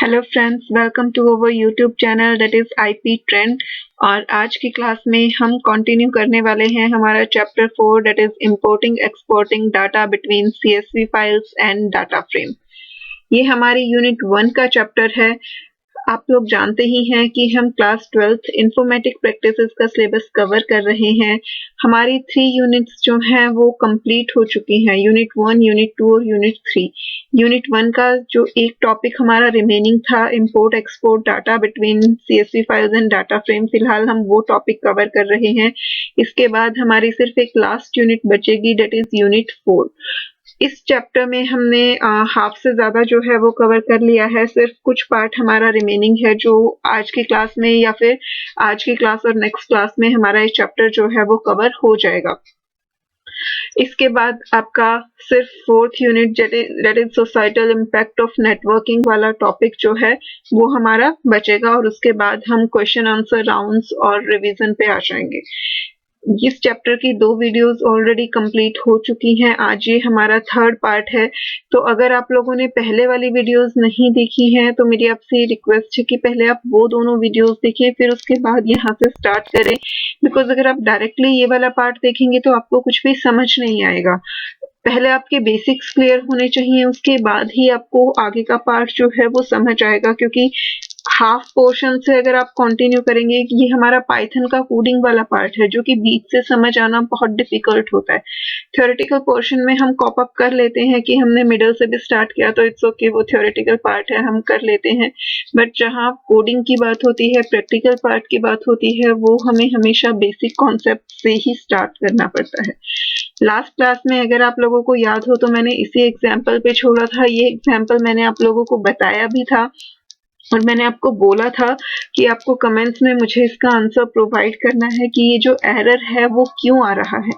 Hello friends, welcome to our YouTube channel that is IP Trend. और आज की class में हम कंटिन्यू करने वाले हैं हमारा chapter 4 that is importing exporting data between CSV files and data frame. ये हमारी यूनिट 1 का चैप्टर है। आप लोग जानते ही हैं कि हम क्लास 12th इंफॉर्मेटिक प्रैक्टिसेस का सिलेबस कवर कर रहे हैं। हमारी 3 यूनिट्स जो हैं वो कंप्लीट हो चुकी हैं, यूनिट 1, यूनिट 2 और यूनिट 3। यूनिट 1 का जो एक टॉपिक हमारा रिमेनिंग था, import export data between CSV files and data frame, फिलहाल हम वो टॉपिक कवर कर रहे हैं। इसके बाद हमारी सिर्फ एक लास्ट यूनिट बचेगी, दैट इज यूनिट 4। इस चैप्टर में हमने हाफ से ज्यादा जो है वो कवर कर लिया है। सिर्फ कुछ पार्ट हमारा रिमेनिंग है जो आज की क्लास में या फिर आज की क्लास और नेक्स्ट क्लास में हमारा ये चैप्टर जो है वो कवर हो जाएगा। इसके बाद आपका सिर्फ 4th unit that is societal impact of networking वाला टॉपिक जो है वो हमारा बचेगा, और उसके बाद हम क्वेश्चन आंसर राउंड्स और रिवीजन पे आ जाएंगे। इस चैप्टर की 2 वीडियोस ऑलरेडी कंप्लीट हो चुकी हैं। आज ये हमारा 3rd पार्ट है। तो अगर आप लोगों ने पहले वाली वीडियोस नहीं देखी हैं तो मेरी आपसे रिक्वेस्ट है कि पहले आप वो दोनों वीडियोस देखिए, फिर उसके बाद यहाँ से स्टार्ट करें। बिकॉज अगर आप डायरेक्टली ये वाला पार्ट देखेंगे तो आपको कुछ भी समझ नहीं आएगा। पहले आपके बेसिक्स क्लियर होने चाहिए, उसके बाद ही आपको आगे का पार्ट जो है वो समझ आएगा। क्योंकि हाफ पोर्शन से अगर आप कंटिन्यू करेंगे, ये हमारा पाइथन का कोडिंग वाला पार्ट है जो कि बीच से समझ आना बहुत डिफिकल्ट होता है। थ्योरेटिकल पोर्शन में हम कॉप अप कर लेते हैं कि हमने मिडल से भी स्टार्ट किया तो इट्स ओके, वो थ्योरेटिकल पार्ट है, हम कर लेते हैं। बट जहाँ कोडिंग की बात होती है, प्रैक्टिकल पार्ट की बात होती है, वो हमें हमेशा बेसिक कॉन्सेप्ट से ही स्टार्ट करना पड़ता है। लास्ट क्लास में अगर आप लोगों को याद हो तो मैंने इसी एग्जाम्पल पे छोड़ा था। ये एग्जाम्पल मैंने आप लोगों को बताया भी था और मैंने आपको बोला था कि आपको कमेंट्स में मुझे इसका आंसर प्रोवाइड करना है कि ये जो एरर है वो क्यों आ रहा है।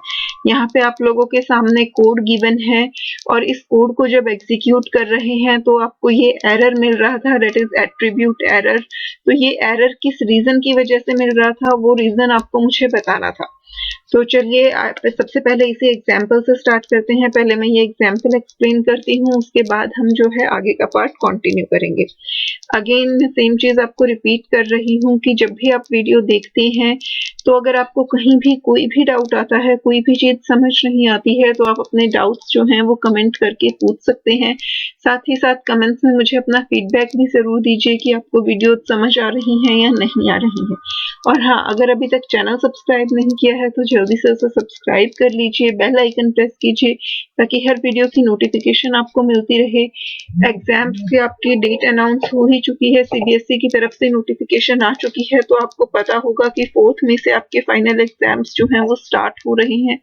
यहाँ पे आप लोगों के सामने कोड गिवन है और इस कोड को जब एग्जीक्यूट कर रहे हैं तो आपको ये एरर मिल रहा था, दैट इज एट्रीब्यूट एरर। तो ये एरर किस रीजन की वजह से मिल रहा था, वो रीजन आपको मुझे बताना था। तो चलिए सबसे पहले इसे एग्जाम्पल से स्टार्ट करते हैं। पहले मैं ये एग्जाम्पल एक्सप्लेन करती हूँ, उसके बाद हम जो है आगे का पार्ट कंटिन्यू करेंगे। अगेन मैं सेम चीज आपको रिपीट कर रही हूँ कि जब भी आप वीडियो देखते हैं तो अगर आपको कहीं भी कोई भी डाउट आता है, कोई भी चीज समझ नहीं आती है, तो आप अपने डाउट्स जो हैं वो कमेंट करके पूछ सकते हैं। साथ ही साथ कमेंट्स में मुझे अपना फीडबैक भी जरूर दीजिए कि आपको वीडियो समझ आ रही है या नहीं आ रही है। और हाँ, अगर अभी तक चैनल सब्सक्राइब नहीं किया है तो जल्दी से उसे सब्सक्राइब कर लीजिए, बेल आइकन प्रेस कीजिए ताकि हर वीडियो की नोटिफिकेशन आपको मिलती रहे। एग्जाम्स की आपकी डेट अनाउंस हो ही चुकी है, सीबीएसई की तरफ से नोटिफिकेशन आ चुकी है, तो आपको पता होगा कि 4th में से आपके फाइनल एग्जाम्स जो हैं वो स्टार्ट हो रहे हैं।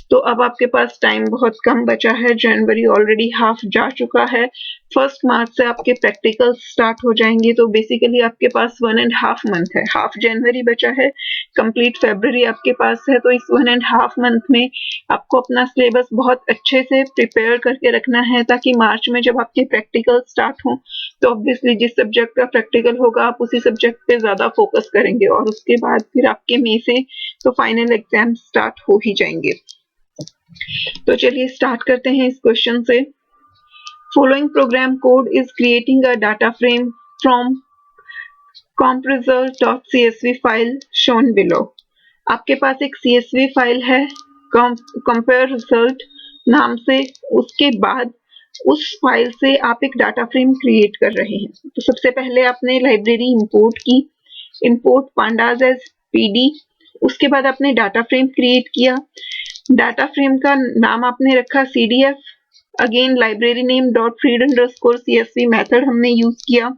तो अब आपके पास टाइम बहुत कम बचा है, जनवरी ऑलरेडी हाफ जा चुका है। 1 मार्च से आपके प्रैक्टिकल स्टार्ट हो जाएंगे, तो बेसिकली आपके पास 1.5 मंथ है। हाफ जनवरी बचा है, कंप्लीट फरवरी आपके पास है। तो इस 1.5 मंथ में आपको अपना सिलेबस बहुत अच्छे से प्रिपेयर करके रखना है ताकि मार्च में जब आपके प्रैक्टिकल स्टार्ट हो तो ऑब्वियसली जिस सब्जेक्ट का प्रैक्टिकल होगा आप उसी सब्जेक्ट पे ज्यादा फोकस करेंगे, और उसके बाद फिर आपके मई से तो फाइनल एग्जाम स्टार्ट हो ही जाएंगे। तो चलिए स्टार्ट करते हैं इस क्वेश्चन से। Following program code is creating a data frame from compresol.csv file shown below। आपके पास एक CSV फाइल है compare result नाम से, उसके बाद उस फाइल से आप एक डाटा फ्रेम क्रिएट कर रहे हैं। तो सबसे पहले आपने लाइब्रेरी इंपोर्ट की, इंपोर्ट pandas as pd। उसके बाद आपने डाटा फ्रेम क्रिएट किया, डाटा फ्रेम का नाम आपने रखा cdf। Again library name .read_csv method हमने यूज किया।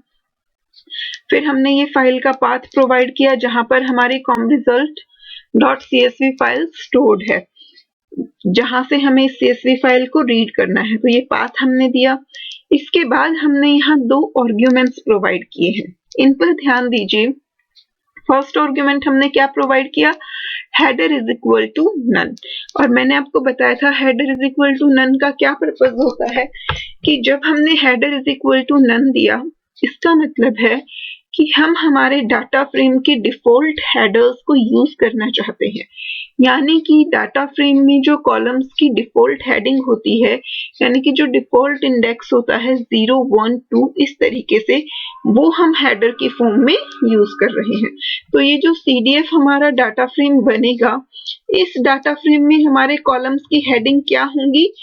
फिर हमने ये फाइल का पाथ प्रोवाइड किया जहां पर हमारी comresult.csv फाइल स्टोर्ड है, जहां से हमें इस CSV फाइल को रीड करना है। तो ये पाथ हमने दिया। इसके बाद हमने यहाँ 2 आर्ग्यूमेंट्स प्रोवाइड किए हैं, इन पर ध्यान दीजिए। फर्स्ट आर्ग्यूमेंट हमने क्या प्रोवाइड किया, header is equal to none. और मैंने आपको बताया था header is equal to none का क्या पर्पज होता है कि जब हमने header is equal to none दिया, इसका मतलब है कि हम हमारे डाटा फ्रेम के डिफॉल्ट हेडर्स को यूज करना चाहते हैं, यानी कि डाटा फ्रेम में जो कॉलम्स की डिफॉल्ट हेडिंग होती है, यानी कि जो डिफॉल्ट इंडेक्स होता है 0, 1, 2 इस तरीके से, वो हम हेडर की फॉर्म में यूज कर रहे हैं। तो ये जो CDF हमारा डाटा फ्रेम बनेगा, इस डाटा फ्रेम में हमारे कॉलम्स की हेडिंग क्या होंगी?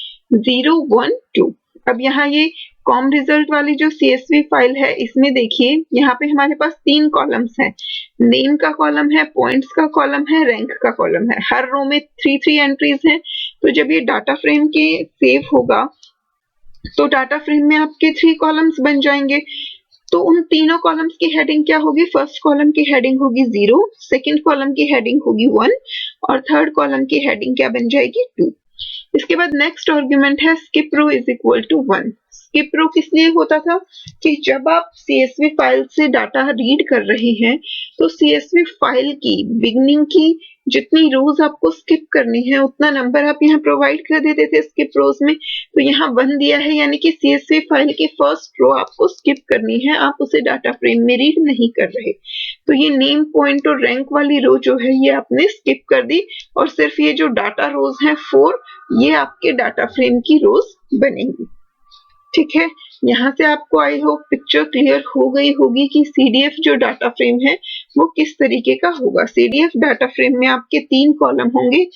0, 1, 2। अब यहाँ ये कॉम रिजल्ट वाली जो CSV फाइल है, इसमें देखिए यहाँ पे हमारे पास 3 कॉलम्स हैं। नेम का कॉलम है, पॉइंट्स का कॉलम है, रैंक का कॉलम है। हर रो में 3 एंट्रीज हैं। तो जब ये डाटा फ्रेम के सेव होगा तो डाटा फ्रेम में आपके 3 कॉलम्स बन जाएंगे। तो उन तीनों कॉलम्स की हेडिंग क्या होगी? फर्स्ट कॉलम की हेडिंग होगी 0, सेकंड कॉलम की हेडिंग होगी 1 और थर्ड कॉलम की हेडिंग क्या बन जाएगी? 2। इसके बाद नेक्स्ट आर्गुमेंट है skip row is equal to 1। skip row किस लिए होता था कि जब आप CSV फाइल से डाटा रीड कर रहे हैं तो CSV फाइल की बिगनिंग की जितनी रोज आपको स्किप करनी है उतना नंबर आप यहाँ प्रोवाइड कर देते थे स्किप रोज में। तो यहाँ 1 दिया है, यानी कि CSV फाइल की फर्स्ट रो आपको स्किप करनी है, आप उसे डाटा फ्रेम में रीड नहीं कर रहे। तो ये नेम, पॉइंट और रैंक वाली रो जो है ये आपने स्किप कर दी और सिर्फ ये जो डाटा रोज हैं 4, ये आपके डाटा फ्रेम की रोज बनेंगी। ठीक है, यहाँ से आपको आई होप पिक्चर क्लियर हो गई होगी कि CDF जो डाटा फ्रेम है वो किस तरीके का होगा। CDF डाटा फ्रेम में आपके 3 कॉलम होंगे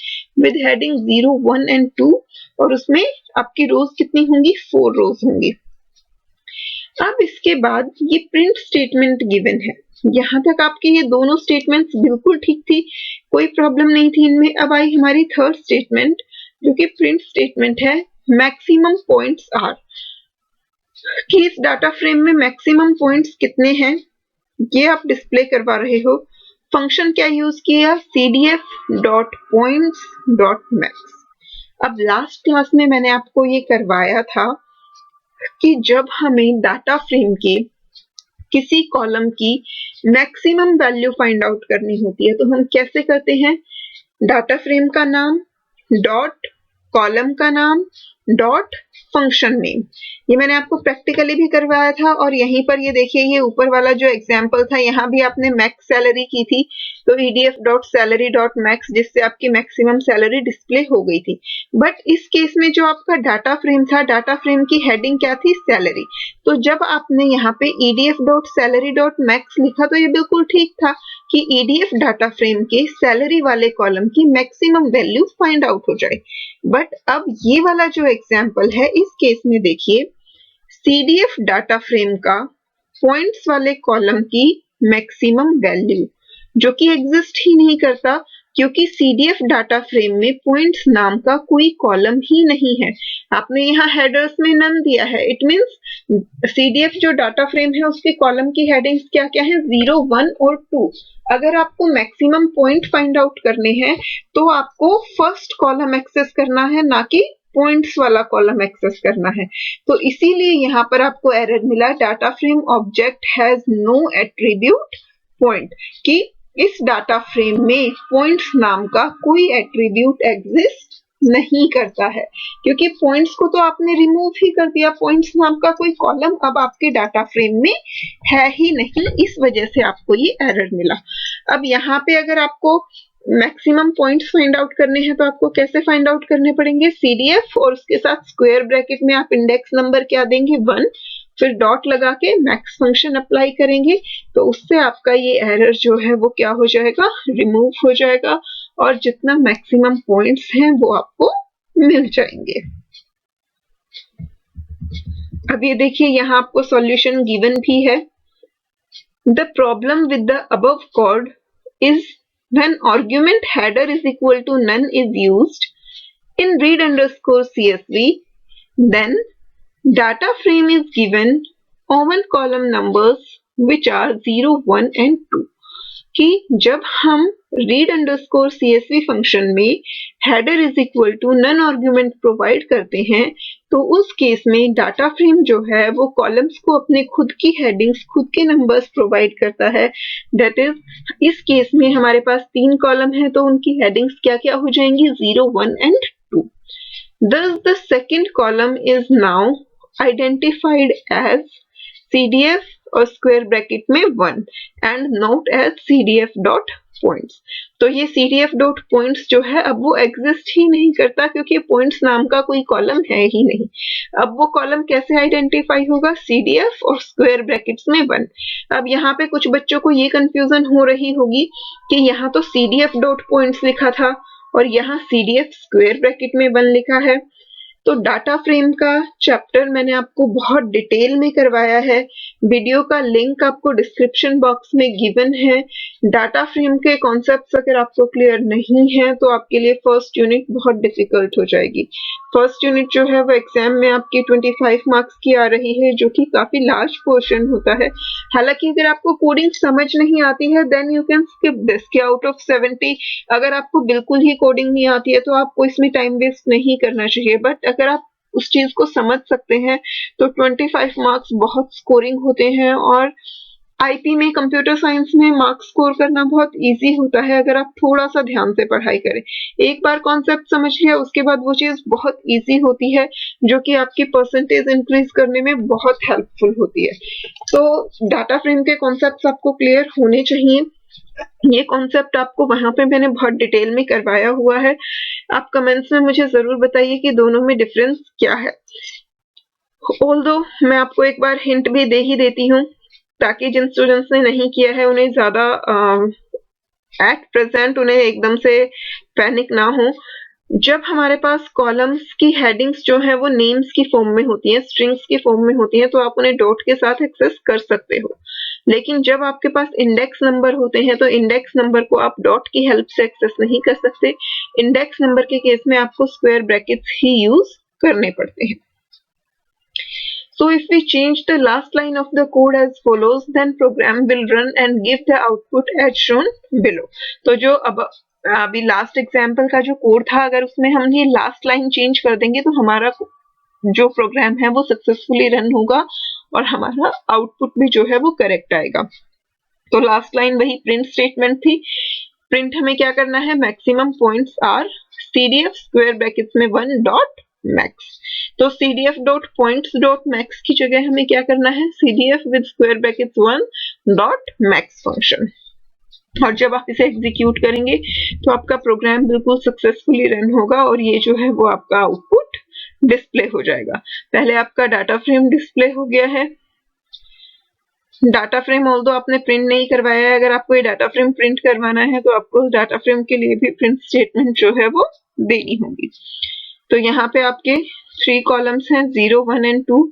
विद हेडिंग 0, 1 एंड 2 और उसमें आपकी रोज कितनी होंगी? 4 रोज होंगी। अब इसके बाद ये प्रिंट स्टेटमेंट गिवन है। यहाँ तक आपके ये दोनों स्टेटमेंट्स बिल्कुल ठीक थी, कोई प्रॉब्लम नहीं थी इनमें। अब आई हमारी थर्ड स्टेटमेंट जो कि प्रिंट स्टेटमेंट है, मैक्सिमम पॉइंट्स आर, कि इस डाटा फ्रेम में मैक्सिमम पॉइंट्स कितने हैं ये आप डिस्प्ले करवा रहे हो। फंक्शन क्या यूज किया? cdf.points.max। अब लास्ट क्लास में मैंने आपको ये करवाया था कि जब हमें डाटा फ्रेम के किसी कॉलम की मैक्सिमम वैल्यू फाइंड आउट करनी होती है तो हम कैसे करते हैं? डाटा फ्रेम का नाम डॉट कॉलम का नाम डॉट फंक्शन नेम। ये मैंने आपको प्रैक्टिकली भी करवाया था और यहीं पर ये देखिए, ये ऊपर वाला जो एग्जांपल था यहाँ भी आपने मैक्स सैलरी की थी तो edf.salary.max, जिससे आपकी मैक्सिमम सैलरी डिस्प्ले हो गई थी। बट इस केस में जो आपका डाटा फ्रेम था, डाटा फ्रेम की हेडिंग क्या थी? सैलरी। तो जब आपने यहाँ पे edf.salary.max लिखा तो ये बिल्कुल ठीक था कि EDF डाटा फ्रेम के सैलरी वाले कॉलम की मैक्सिमम वैल्यू फाइंड आउट हो जाए। बट अब ये वाला जो एग्जांपल है, इस केस में देखिए CDF डाटा फ्रेम का पॉइंट्स वाले कॉलम की मैक्सिमम वैल्यू जो कि एग्जिस्ट ही नहीं करता, क्योंकि CDF डाटा फ्रेम में पॉइंट्स नाम का कोई कॉलम ही नहीं है। आपने यहाँ हेडर्स में नन दिया है, इट मींस CDF जो डाटा फ्रेम है उसके कॉलम की हेडिंग्स क्या क्या है? 0, 1 और 2। अगर आपको मैक्सिमम पॉइंट फाइंड आउट करने हैं तो आपको फर्स्ट कॉलम एक्सेस करना है, ना कि पॉइंट्स वाला कॉलम एक्सेस करना है। तो इसीलिए यहाँ पर आपको एरर मिला, data frame object has no attribute point, कि इस डाटा फ्रेम में पॉइंट्स नाम का कोई एट्रीब्यूट एग्जिस्ट नहीं करता है, क्योंकि पॉइंट्स को तो आपने रिमूव ही कर दिया। पॉइंट्स नाम का कोई कॉलम अब आपके डाटा फ्रेम में है ही नहीं, इस वजह से आपको ये एरर मिला। अब यहाँ पे अगर आपको मैक्सिमम पॉइंट्स फाइंड आउट करने हैं तो आपको कैसे फाइंड आउट करने पड़ेंगे? CDF और उसके साथ स्क्वायर ब्रैकेट में आप इंडेक्स नंबर क्या देंगे? 1, फिर डॉट लगा के मैक्स फंक्शन अप्लाई करेंगे तो उससे आपका ये एरर जो है वो क्या हो जाएगा? रिमूव हो जाएगा और जितना मैक्सिमम पॉइंट्स हैं वो आपको मिल जाएंगे। अब ये देखिए यहाँ आपको सॉल्यूशन गिवन भी है। The problem with the above code is when argument header is equal to none is used in read underscore CSV, then data frame is given open column numbers which are 0, 1 and 2, कि जब हम read underscore CSV function में header is equal to none argument provide करते हैं तो उस case में data frame जो है वो कॉलम्स को अपने खुद की हेडिंग्स, खुद के नंबर्स प्रोवाइड करता है। दैट इज, इस केस में हमारे पास 3 कॉलम है तो उनकी हेडिंग्स क्या क्या हो जाएंगी? 0, 1 and 2। Thus the second column is now identified as CDF और स्क्वायर ब्रैकेट में 1 and note as CDF dot points. तो ये CDF डॉट पॉइंट्स जो है अब वो एग्जिस्ट ही नहीं करता क्योंकि पॉइंट्स नाम का कोई कॉलम है ही नहीं। अब वो कॉलम कैसे आइडेंटिफाई होगा? CDF और स्क्वायर ब्रैकेट्स में 1। अब यहाँ पे कुछ बच्चों को ये कंफ्यूजन हो रही होगी कि यहाँ तो CDF डॉट पॉइंट्स लिखा था और यहाँ CDF स्क्वायर ब्रैकेट में 1 लिखा है। तो डाटा फ्रेम का चैप्टर मैंने आपको बहुत डिटेल में करवाया है। वीडियो का लिंक आपको डिस्क्रिप्शन बॉक्स में गिवन है। डाटा फ्रेम के कॉन्सेप्ट्स अगर आपको क्लियर नहीं है तो आपके लिए फर्स्ट यूनिट बहुत डिफिकल्ट हो जाएगी। फर्स्ट यूनिट जो है वो एग्जाम में आपकी 25 मार्क्स की आ रही है, जो कि काफी लार्ज पोर्शन होता है। हालांकि अगर आपको कोडिंग समझ नहीं आती है then you can skip this, कि आउट ऑफ 70 अगर आपको बिल्कुल ही कोडिंग नहीं आती है तो आपको इसमें टाइम वेस्ट नहीं करना चाहिए। बट अगर आप उस चीज को समझ सकते हैं तो 25 मार्क्स बहुत स्कोरिंग होते हैं और आईपी में, कंप्यूटर साइंस में मार्क्स स्कोर करना बहुत इजी होता है अगर आप थोड़ा सा ध्यान से पढ़ाई करें। एक बार कॉन्सेप्ट समझ लिया उसके बाद वो चीज बहुत इजी होती है, जो कि आपकी परसेंटेज इंक्रीज करने में बहुत हेल्पफुल होती है। तो डाटा फ्रेम के कॉन्सेप्ट्स आपको क्लियर होने चाहिए। ये कॉन्सेप्ट आपको वहां पे मैंने बहुत डिटेल में करवाया हुआ है। आप कमेंट्स में मुझे जरूर बताइए कि दोनों में डिफरेंस क्या है। ऑल्दो मैं आपको एक बार हिंट भी दे ही देती हूँ ताकि जिन स्टूडेंट्स ने नहीं किया है उन्हें ज्यादा एट प्रेजेंट उन्हें एकदम से पैनिक ना हो। जब हमारे पास कॉलम्स की हेडिंग्स जो है वो नेम्स की फॉर्म में होती हैं, स्ट्रिंग्स की फॉर्म में होती हैं, तो आप उन्हें डॉट के साथ एक्सेस कर सकते हो। लेकिन जब आपके पास इंडेक्स नंबर होते हैं तो इंडेक्स नंबर को आप डॉट की हेल्प से एक्सेस नहीं कर सकते। इंडेक्स नंबर के केस में आपको स्क्वायर ब्रैकेट्स ही यूज करने पड़ते हैं। So if we change the last line of the code as follows, then program will run and give the output as shown below. तो जो अभी लास्ट एग्जाम्पल का जो कोड था, अगर उसमें हम ये लास्ट लाइन चेंज कर देंगे तो हमारा जो प्रोग्राम है वो सक्सेसफुली रन होगा और हमारा आउटपुट भी जो है वो करेक्ट आएगा। तो लास्ट लाइन वही प्रिंट स्टेटमेंट थी। प्रिंट हमें क्या करना है? Maximum points are CDF square brackets में 1 डॉट मैक्स। तो CDF dot points dot max की जगह हमें क्या करना है? CDF with square brackets 1 dot max function. और जब आप इसे एग्जीक्यूट करेंगे तो आपका प्रोग्राम बिल्कुल सक्सेसफुली रन होगा और ये जो है वो आपका आउटपुट डिस्प्ले हो जाएगा। पहले आपका डाटा फ्रेम डिस्प्ले हो गया है। डाटा फ्रेम ऑल्दो आपने प्रिंट नहीं करवाया है, अगर आपको ये डाटा फ्रेम प्रिंट करवाना है तो आपको डाटा फ्रेम के लिए भी प्रिंट स्टेटमेंट जो है वो देनी होगी। तो यहाँ पे आपके 3 कॉलम्स हैं 0, 1 एंड 2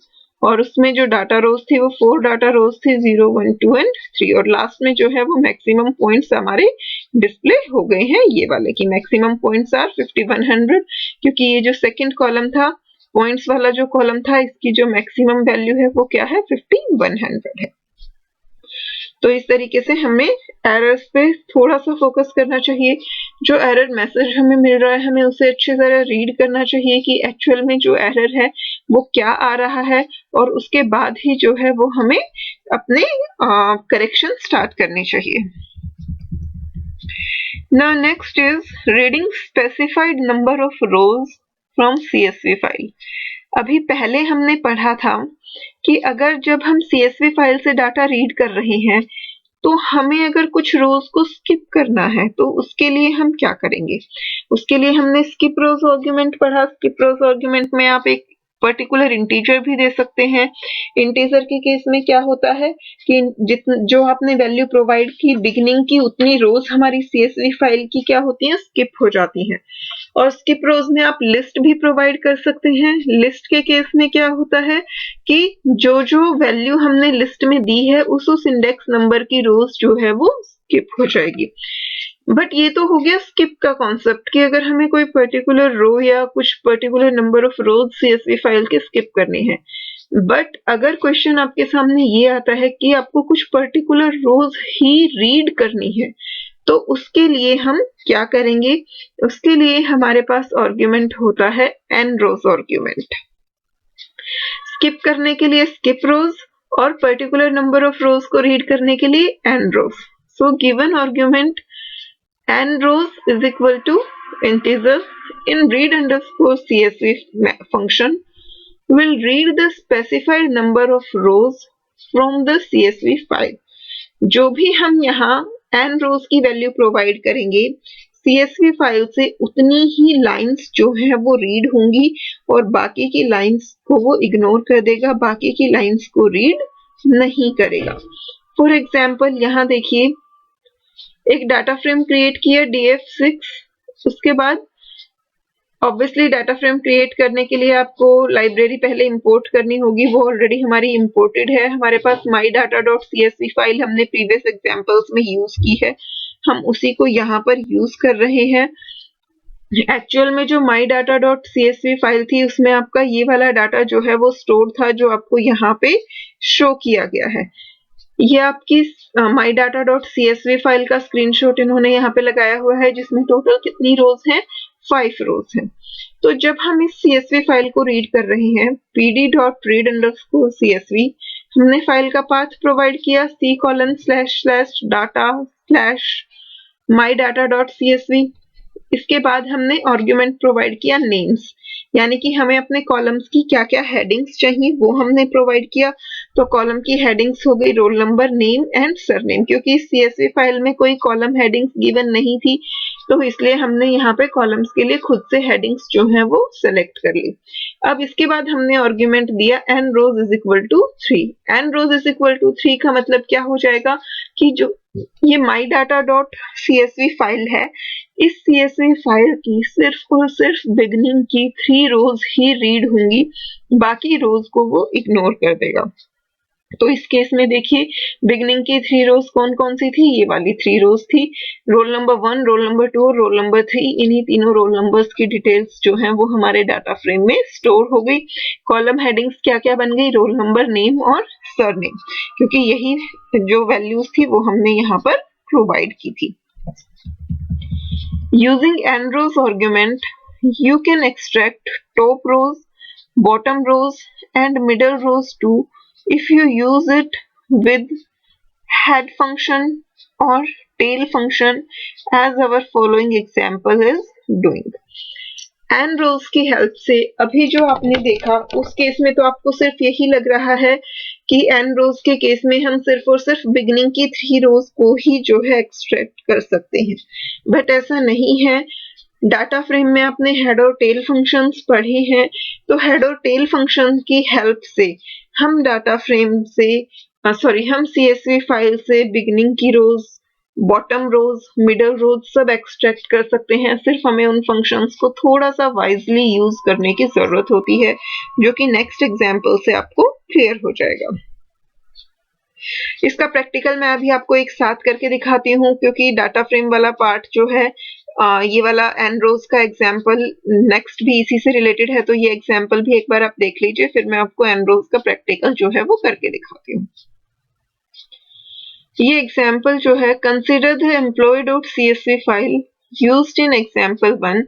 और उसमें जो डाटा रोज थी वो 4 डाटा रोज थी 0, 1, 2 एंड 3 और लास्ट में जो है वो मैक्सिमम पॉइंट्स हमारे डिस्प्ले हो गए हैं ये वाले की मैक्सिमम पॉइंट्स आर 5100, क्योंकि ये जो सेकंड कॉलम था पॉइंट्स वाला जो कॉलम था इसकी जो मैक्सिमम वैल्यू है वो क्या है? 5100 है। तो इस तरीके से हमें एरर्स पे थोड़ा सा फोकस करना चाहिए। जो एरर मैसेज हमें मिल रहा है हमें उसे अच्छी तरह रीड करना चाहिए कि एक्चुअल में जो एरर है वो क्या आ रहा है और उसके बाद ही जो है वो हमें अपने करेक्शन स्टार्ट करनी चाहिए। Now next is reading specified number of rows from CSV file. अभी पहले हमने पढ़ा था कि अगर जब हम CSV फाइल से डाटा रीड कर रहे हैं तो हमें अगर कुछ रोज को स्किप करना है तो उसके लिए हम क्या करेंगे? उसके लिए हमने स्किप रोज आर्गुमेंट पढ़ा। स्किप रोज आर्गुमेंट में आप एक पर्टिकुलर इंटीजर भी दे सकते हैं। इंटीजर के केस में क्या होता है कि जो आपने वैल्यू प्रोवाइड की बिगिनिंग की उतनी रोज हमारी CSV फाइल की क्या होती हैं? स्किप हो जाती हैं। और स्किप रोज में आप लिस्ट भी प्रोवाइड कर सकते हैं। लिस्ट के केस में क्या होता है कि जो वैल्यू हमने लिस्ट में दी है उस इंडेक्स नंबर की रोज जो है वो स्किप हो जाएगी। बट ये तो हो गया स्किप का कॉन्सेप्ट कि अगर हमें कोई पर्टिकुलर रो या कुछ particular number of rose CSV file के स्किप करनी है। बट अगर क्वेश्चन आपके सामने ये आता है कि आपको कुछ पर्टिकुलर रोज ही रीड करनी है तो उसके लिए हम क्या करेंगे? उसके लिए हमारे पास आर्गुमेंट होता है n रोज आर्गुमेंट। स्किप करने के लिए स्किप रोज और पर्टिकुलर नंबर ऑफ रोज को रीड करने के लिए n rows. So given argument n rows is equal to integer in read underscore CSV function will read the specified number of rows from the CSV file. जो भी हम यहाँ n रोज की value provide करेंगे, CSV file से उतनी ही lines जो है वो रीड होंगी और बाकी की लाइंस को वो इग्नोर कर देगा, बाकी की लाइंस को रीड नहीं करेगा। फॉर एग्जाम्पल यहाँ देखिए, एक डाटा फ्रेम क्रिएट किया DF6, उसके बाद ऑब्वियसली डाटा फ्रेम क्रिएट करने के लिए आपको लाइब्रेरी पहले इंपोर्ट करनी होगी, वो ऑलरेडी हमारी इंपोर्टेड है। हमारे पास mydata.csv फाइल हमने प्रीवियस एग्जांपल्स में यूज की है, हम उसी को यहाँ पर यूज कर रहे हैं। एक्चुअल में जो mydata.csv फाइल थी उसमें आपका ये वाला डाटा जो है वो स्टोर था, जो आपको यहाँ पे शो किया गया है। ये आपकी mydata.csv फाइल का स्क्रीनशॉट इन्होंने यहाँ पे लगाया हुआ है, जिसमें टोटल कितनी रोज हैं, 5 रोज हैं। तो जब हम इस CSV फाइल को रीड कर रहे हैं, pd.read_csv, हमने फाइल का पाथ प्रोवाइड किया c://data/mydata.csv। इसके बाद हमने आर्गुमेंट प्रोवाइड किया नेम्स, यानी कि हमें अपने कॉलम्स की क्या क्या हेडिंग्स चाहिए वो हमने प्रोवाइड किया। तो कॉलम की हेडिंग्स हो गई roll number, name and surname. क्योंकि इस CSV फाइल में कोई कॉलम हेडिंग्स गिवन नहीं थी, तो इसलिए हमने यहाँ पे कॉलम्स के लिए खुद से हेडिंग्स जो हैं वो सिलेक्ट कर ली। अब इसके बाद हमने आर्गुमेंट दिया n rows is equal to 3। n rows is equal to 3 का मतलब क्या हो जाएगा कि जो ये mydata.csv फाइल है, इस CSV फाइल की सिर्फ और सिर्फ बिगनिंग की 3 रोज ही रीड होंगी, बाकी रोज को वो इग्नोर कर देगा। तो इस केस में देखिए, बिगनिंग की 3 रोज कौन कौन सी थी, ये वाली 3 रोज थी, रोल नंबर 1, रोल नंबर 2 और रोल नंबर 3। इन्हीं तीनों रोल नंबर्स की डिटेल्स जो हैं वो हमारे डाटा फ्रेम में स्टोर हो गई। कॉलम हेडिंग्स क्या क्या बन गई, रोल नंबर, नेम और सरनेम, क्योंकि यही जो वैल्यूज थी वो हमने यहाँ पर प्रोवाइड की थी। Using n rows argument, you can extract top rows, bottom rows and middle rows too if you use it with head function or tail function as our following example is doing। n rows की help से अभी जो आपने देखा उस case में तो आपको सिर्फ यही लग रहा है कि n rows के केस में हम सिर्फ और सिर्फ बिगनिंग की 3 रोज को ही जो है एक्सट्रैक्ट कर सकते हैं, बट ऐसा नहीं है। डाटा फ्रेम में आपने हेड और टेल फंक्शंस पढ़े हैं, तो हेड और टेल फंक्शन की हेल्प से हम डाटा फ्रेम से हम CSV फाइल से बिगनिंग की रोज, बॉटम रोज, मिडल रोज सब एक्सट्रैक्ट कर सकते हैं। सिर्फ हमें उन फंक्शंस को थोड़ा सा वाइजली यूज करने की जरूरत होती है, जो कि नेक्स्ट एग्जांपल से आपको क्लियर हो जाएगा। इसका प्रैक्टिकल मैं अभी आपको एक साथ करके दिखाती हूँ, क्योंकि डाटा फ्रेम वाला पार्ट जो है ये वाला n rows का एग्जाम्पल नेक्स्ट भी इसी से रिलेटेड है, तो ये एग्जाम्पल भी एक बार आप देख लीजिए, फिर मैं आपको n rows का प्रैक्टिकल जो है वो करके दिखाती हूँ। ये एग्जाम्पल जो है, consider the employee.csv file used in example 1।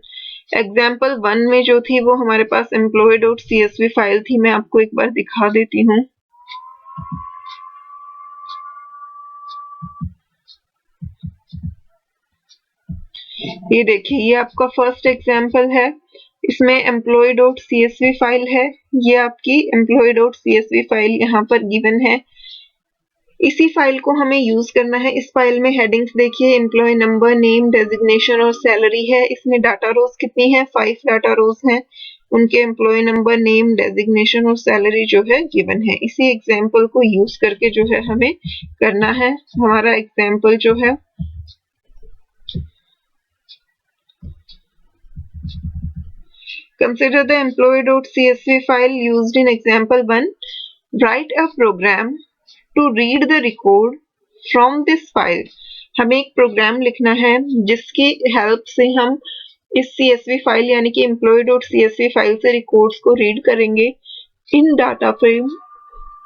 Example 1 में जो थी वो हमारे पास employee.csv फाइल थी, मैं आपको एक बार दिखा देती हूँ। ये देखिए, ये आपका फर्स्ट एग्जाम्पल है, इसमें employee.csv फाइल है, ये आपकी employee.csv फाइल यहाँ पर गिवन है। इसी फाइल को हमें यूज करना है। इस फाइल में हेडिंग्स देखिए, एम्प्लॉय नंबर, नेम, डेजिग्नेशन और सैलरी है। इसमें डाटा रोज कितनी है, 5 डाटा रोज हैं, उनके एम्प्लॉय नंबर, नेम, डेजिग्नेशन और सैलरी जो है गिवन है। इसी एग्जाम्पल को यूज करके जो है हमें करना है। हमारा एग्जाम्पल जो है, consider the employee.csv file used in example 1. Write a program to read the record from this file। हमें एक प्रोग्राम लिखना है जिसकी हेल्प से हम इस CSV फाइल यानी कि employee.csv फाइल से रिकॉर्ड्स को रीड करेंगे, इन डाटा फ्रेम,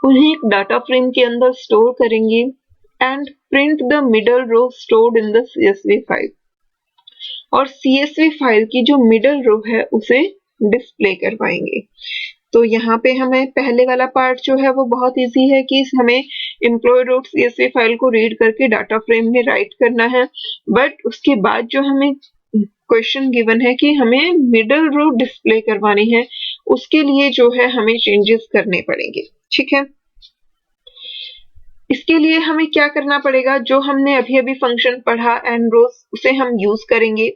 उन्हें डाटा फ्रेम के अंदर स्टोर करेंगे and print the middle row stored in the CSV file. और CSV फाइल की जो मिडल रो है उसे डिस्प्ले करवाएंगे। तो यहाँ पे हमें पहले वाला पार्ट जो है वो बहुत इजी है कि हमें employee.csv फाइल को रीड करके डाटा फ्रेम में राइट करना है, बट उसके बाद जो हमें क्वेश्चन गिवन है कि हमें मिडल रो डिस्प्ले करवानी है, उसके लिए जो है हमें चेंजेस करने पड़ेंगे। ठीक है, इसके लिए हमें क्या करना पड़ेगा, जो हमने अभी अभी फंक्शन पढ़ा nrows उसे हम यूज करेंगे।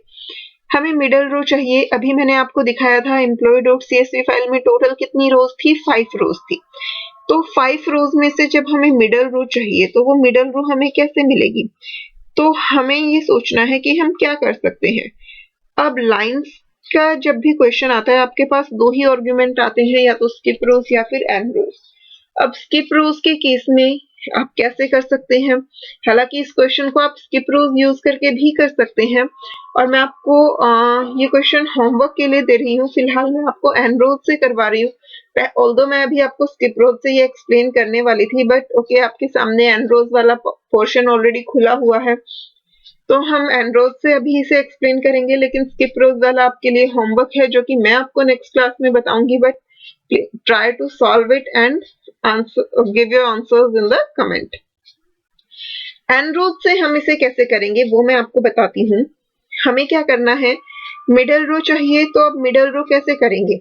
हमें मिडल रो चाहिए। अभी मैंने आपको दिखाया था employee.csv फाइल में टोटल कितनी रोज थी, 5 रोज थी। तो 5 रोज में से जब हमें मिडल रो चाहिए तो वो मिडल रो हमें कैसे मिलेगी, तो हमें ये सोचना है कि हम क्या कर सकते हैं। अब लाइंस का जब भी क्वेश्चन आता है आपके पास दो ही आर्गुमेंट आते हैं, या तो स्किप रोज या फिर एन रोज। अब स्किप रोज के केस में आप कैसे कर सकते हैं, हालांकि इस क्वेश्चन को आप स्किप रोज यूज करके भी कर सकते हैं, और मैं आपको ये क्वेश्चन होमवर्क के लिए दे रही हूँ। फिलहाल मैं आपको एन रोज से करवा रही हूँ, ऑल्दो मैं अभी आपको स्किप रोज से ये एक्सप्लेन करने वाली थी, बट ओके आपके सामने एन रोज वाला पोर्शन ऑलरेडी खुला हुआ है, तो हम एनरोज से अभी इसे एक्सप्लेन करेंगे, लेकिन स्किप रोज वाला आपके लिए होमवर्क है जो कि मैं आपको नेक्स्ट क्लास में बताऊंगी, but try to solve it and answer give your answers in the comment. एनरोज से हम इसे कैसे करेंगे वो मैं आपको बताती हूँ। हमें क्या करना है, मिडल रो चाहिए, तो अब मिडल रो कैसे करेंगे,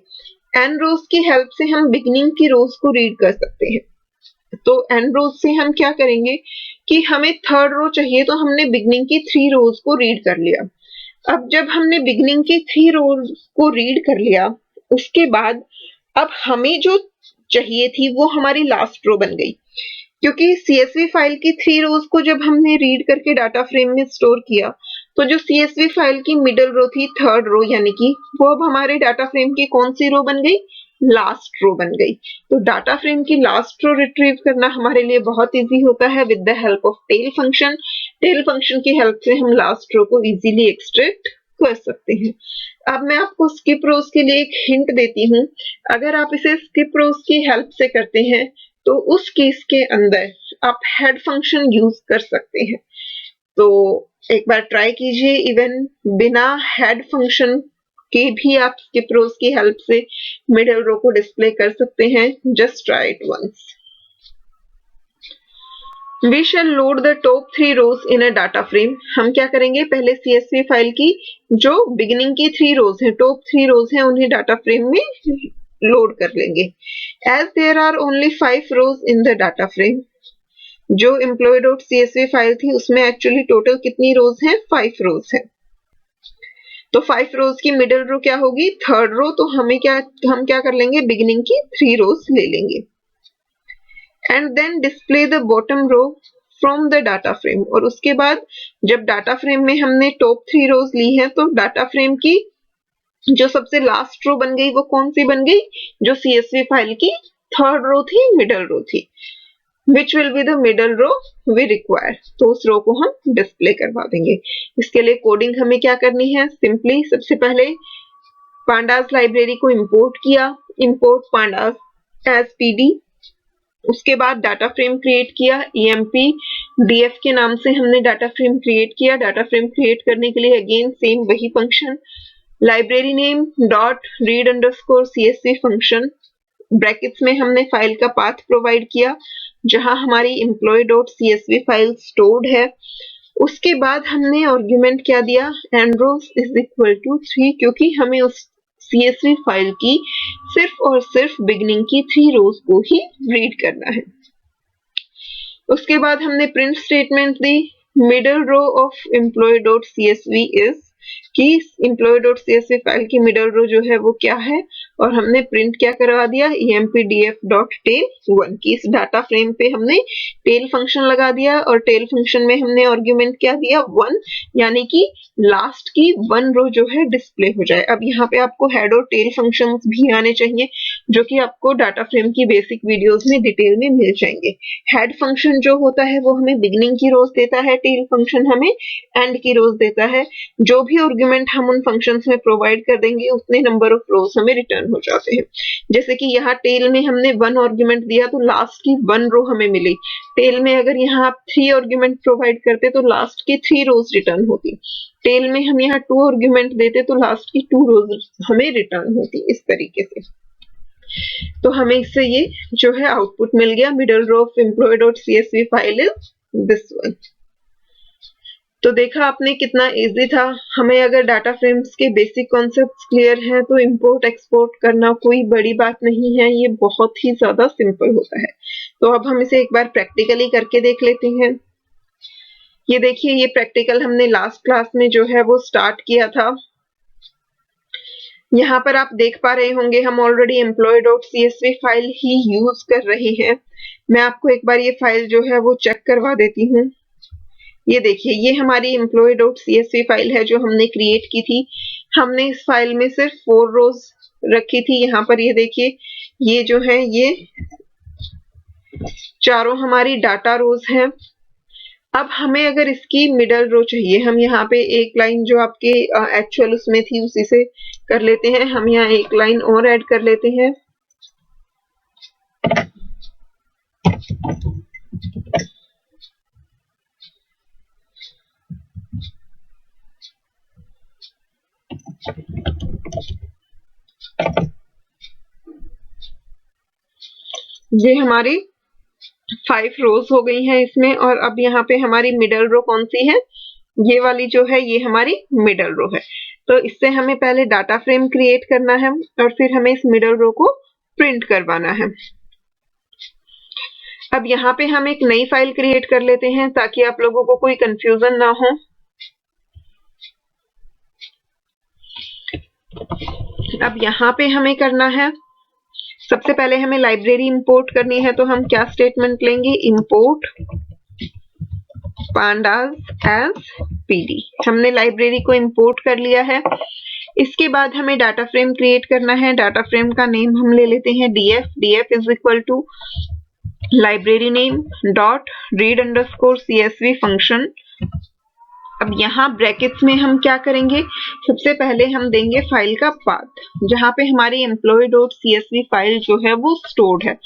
एनरोज की हेल्प से हम बिगिनिंग की रोज को रीड कर सकते हैं। तो एन रोज से हम क्या करेंगे कि हमें थर्ड रो चाहिए, तो हमने बिगनिंग की 3 रोज को रीड कर लिया। अब जब हमने बिगनिंग की 3 रोज को रीड कर लिया, उसके बाद अब हमें जो चाहिए थी वो हमारी लास्ट रो बन गई, क्योंकि सीएसवी फाइल की 3 रोज को जब हमने रीड करके डाटा फ्रेम में स्टोर किया, तो जो सीएसवी फाइल की मिडल रो थी, थर्ड रो, यानी कि वो अब हमारे डाटा फ्रेम की कौन सी रो बन गई, लास्ट रो बन गई। तो डाटा फ्रेम की लास्ट रो रिट्रीव करना हमारे लिए बहुत इजी होता है with the help of tail function. Tail function की हेल्प से हम लास्ट रो को इजीली एक्सट्रैक्ट कर सकते हैं। अब मैं आपको स्किप रोज के लिए एक हिंट देती हूँ। अगर आप इसे स्किप रोज की हेल्प से करते हैं तो उस केस के अंदर आप हेड फंक्शन यूज कर सकते हैं। तो एक बार ट्राई कीजिए, इवन बिना हेड फंक्शन के भी आप स्किप रोज की हेल्प से मिडल रो को डिस्प्ले कर सकते हैं। Just try it once. We shall load the top 3 rows in a data frame। हम क्या करेंगे, पहले CSV फाइल की जो बिगिनिंग की 3 रोज है, टॉप 3 रोज है, उन्हें डाटा फ्रेम में लोड कर लेंगे। As there are only 5 rows in the data frame, जो employee.csv फाइल थी उसमें एक्चुअली टोटल कितनी रोज हैं, 5 रोज है। तो 5 रोज की मिडिल रो क्या होगी, थर्ड रो। तो हम क्या कर लेंगे, बिगिनिंग की 3 रोज ले लेंगे and then display the bottom row from the data frame. और उसके बाद जब डाटा फ्रेम में हमने टॉप 3 रोज ली है, तो डाटा फ्रेम की जो सबसे लास्ट रो बन गई वो कौन सी बन गई, जो सीएसवी फाइल की थर्ड रो थी, मिडल रो थी, which will be the middle row we require. तो उस रो को हम डिस्प्ले करवा देंगे। इसके लिए कोडिंग हमें क्या करनी है, सिंपली सबसे पहले पांडास लाइब्रेरी को इंपोर्ट किया, इंपोर्ट पांडास एज पीडी। उसके बाद डाटा फ्रेम क्रिएट किया, empdf के नाम से हमने डाटा फ्रेम क्रिएट किया। डाटा फ्रेम क्रिएट करने के लिए अगेन सेम वही function, library name dot read underscore csv function, brackets में हमने फाइल का पाथ प्रोवाइड किया जहां हमारी employee.csv फाइल स्टोर्ड है। उसके बाद हमने आर्गुमेंट क्या दिया, nrows इज इक्वल टू 3, क्योंकि हमें उस CSV फाइल की सिर्फ और सिर्फ बिगिनिंग की 3 रोज को ही रीड करना है। उसके बाद हमने प्रिंट स्टेटमेंट दी, middle row of employee.csv is, कि employee.csv फाइल की मिडल रो जो है वो क्या है, और हमने प्रिंट क्या करवा दिया, empdf.tail1 की इस डाटा फ्रेम पे हमने टेल फंक्शन लगा दिया, और टेल फंक्शन में हमने आर्गुमेंट क्या दिया, 1, यानी कि लास्ट की 1 रो जो है डिस्प्ले हो जाए। अब यहाँ पे आपको हेड और टेल फंक्शंस भी आने चाहिए, जो कि आपको डाटा फ्रेम की बेसिक वीडियोस में डिटेल में मिल जाएंगे। हेड फंक्शन जो होता है वो हमें बिगिनिंग की रोज देता है, टेल फंक्शन हमें एंड की रोज देता है। जो भी आर्गुमेंट हम उन फंक्शंस में प्रोवाइड कर देंगे उतने नंबर ऑफ रोज हमें रिटर्न हो जाते हैं। जैसे कि यहाँ टेल में हमने 1 आर्गुमेंट दिया तो लास्ट की 1 रो हमें मिली। टेल में अगर यहाँ आप 3 आर्गुमेंट प्रोवाइड करते तो लास्ट की 3 रोज रिटर्न होती। टेल में हम यहाँ 2 आर्गुमेंट देते तो लास्ट की 2 रोज हमें रिटर्न होती। इस तरीके से तो हमें इससे ये जो है आउटपुट मिल गया, middle row of employee.csv file is this one. तो देखा आपने कितना इजी था। हमें अगर डाटा फ्रेम्स के बेसिक कॉन्सेप्ट्स क्लियर हैं तो इंपोर्ट एक्सपोर्ट करना कोई बड़ी बात नहीं है, ये बहुत ही ज्यादा सिंपल होता है। तो अब हम इसे एक बार प्रैक्टिकली करके देख लेते हैं। ये देखिए, ये प्रैक्टिकल हमने लास्ट क्लास में जो है वो स्टार्ट किया था। यहाँ पर आप देख पा रहे होंगे हम ऑलरेडी employee.csv फाइल ही यूज कर रहे हैं। मैं आपको एक बार ये फाइल जो है वो चेक करवा देती हूँ। ये देखिए, ये हमारी employee.csv फाइल है जो हमने क्रिएट की थी। हमने इस फाइल में सिर्फ 4 रोज रखी थी। यहाँ पर ये देखिए, ये जो है ये चारों हमारी डाटा रोज हैं। अब हमें अगर इसकी मिडल रो चाहिए, हम यहाँ पे एक लाइन जो आपके एक्चुअल उसमें थी उसी से कर लेते हैं। हम यहाँ एक लाइन और ऐड कर लेते हैं। ये हमारी 5 रोज हो गई हैं इसमें। और अब यहाँ पे हमारी मिडल रो कौन सी है? ये वाली जो है ये हमारी मिडल रो है। तो इससे हमें पहले डाटा फ्रेम क्रिएट करना है और फिर हमें इस मिडल रो को प्रिंट करवाना है। अब यहाँ पे हम एक नई फाइल क्रिएट कर लेते हैं ताकि आप लोगों को कोई कंफ्यूजन ना हो। अब यहाँ पे हमें करना है, सबसे पहले हमें लाइब्रेरी इंपोर्ट करनी है। तो हम क्या स्टेटमेंट लेंगे? Import pandas as pd। हमने लाइब्रेरी को इंपोर्ट कर लिया है। इसके बाद हमें डाटा फ्रेम क्रिएट करना है। डाटा फ्रेम का नेम हम ले लेते हैं df। df is equal to library name dot read underscore csv function. अब यहाँ ब्रैकेट्स में हम क्या करेंगे? सबसे पहले हम देंगे फाइल का पाथ, जहाँ पे हमारी employee.csv फाइल जो है वो स्टोर्ड है।